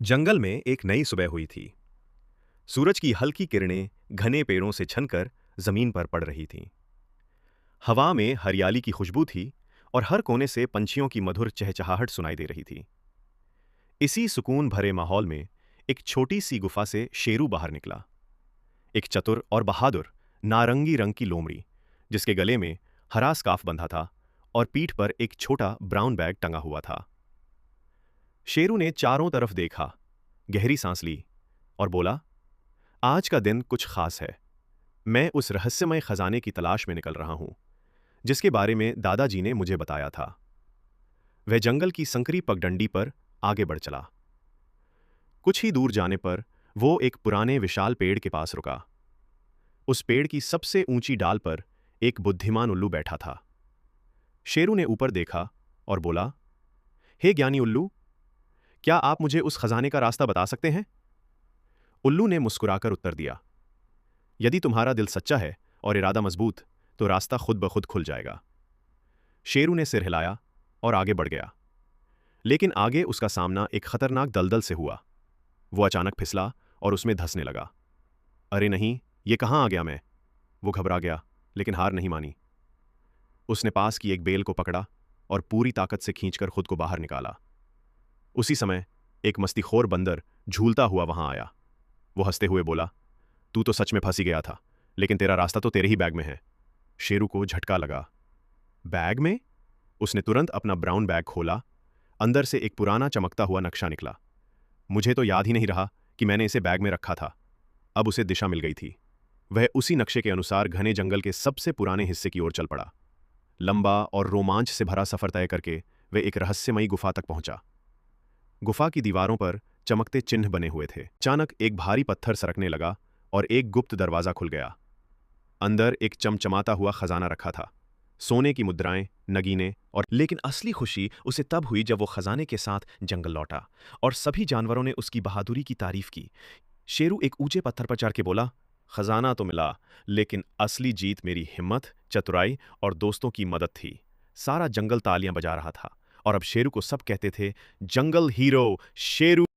जंगल में एक नई सुबह हुई थी। सूरज की हल्की किरणें घने पेड़ों से छनकर जमीन पर पड़ रही थीं। हवा में हरियाली की खुशबू थी और हर कोने से पंछियों की मधुर चहचहाहट सुनाई दे रही थी। इसी सुकून भरे माहौल में एक छोटी सी गुफा से शेरू बाहर निकला। एक चतुर और बहादुर नारंगी रंग की लोमड़ी, जिसके गले में हरा स्कार्फ बंधा था और पीठ पर एक छोटा ब्राउन बैग टंगा हुआ था। शेरू ने चारों तरफ देखा, गहरी सांस ली और बोला, आज का दिन कुछ खास है। मैं उस रहस्यमय खजाने की तलाश में निकल रहा हूं, जिसके बारे में दादाजी ने मुझे बताया था। वह जंगल की संकरी पगडंडी पर आगे बढ़ चला। कुछ ही दूर जाने पर वो एक पुराने विशाल पेड़ के पास रुका। उस पेड़ की सबसे ऊंची डाल पर एक बुद्धिमान उल्लू बैठा था। शेरू ने ऊपर देखा और बोला, हे ज्ञानी उल्लू, क्या आप मुझे उस खजाने का रास्ता बता सकते हैं? उल्लू ने मुस्कुराकर उत्तर दिया, यदि तुम्हारा दिल सच्चा है और इरादा मजबूत, तो रास्ता खुद ब खुद खुल जाएगा। शेरू ने सिर हिलाया और आगे बढ़ गया। लेकिन आगे उसका सामना एक खतरनाक दलदल से हुआ। वो अचानक फिसला और उसमें धंसने लगा। अरे नहीं, ये कहाँ आ गया मैं? वो घबरा गया, लेकिन हार नहीं मानी। उसने पास की एक बेल को पकड़ा और पूरी ताकत से खींचकर खुद को बाहर निकाला। उसी समय एक मस्तीखोर बंदर झूलता हुआ वहां आया। वो हंसते हुए बोला, तू तो सच में फंस ही गया था, लेकिन तेरा रास्ता तो तेरे ही बैग में है। शेरू को झटका लगा। बैग में? उसने तुरंत अपना ब्राउन बैग खोला। अंदर से एक पुराना चमकता हुआ नक्शा निकला। मुझे तो याद ही नहीं रहा कि मैंने इसे बैग में रखा था। अब उसे दिशा मिल गई थी। वह उसी नक्शे के अनुसार घने जंगल के सबसे पुराने हिस्से की ओर चल पड़ा। लंबा और रोमांच से भरा सफर तय करके वह एक रहस्यमयी गुफा तक पहुंचा। गुफा की दीवारों पर चमकते चिन्ह बने हुए थे। अचानक एक भारी पत्थर सरकने लगा और एक गुप्त दरवाजा खुल गया। अंदर एक चमचमाता हुआ खजाना रखा था, सोने की मुद्राएं, नगीने और लेकिन असली खुशी उसे तब हुई जब वो खजाने के साथ जंगल लौटा और सभी जानवरों ने उसकी बहादुरी की तारीफ की। शेरू एक ऊंचे पत्थर पर चढ़ के बोला, खजाना तो मिला, लेकिन असली जीत मेरी हिम्मत, चतुराई और दोस्तों की मदद थी। सारा जंगल तालियां बजा रहा था और अब शेरू को सब कहते थे, जंगल हीरो शेरू।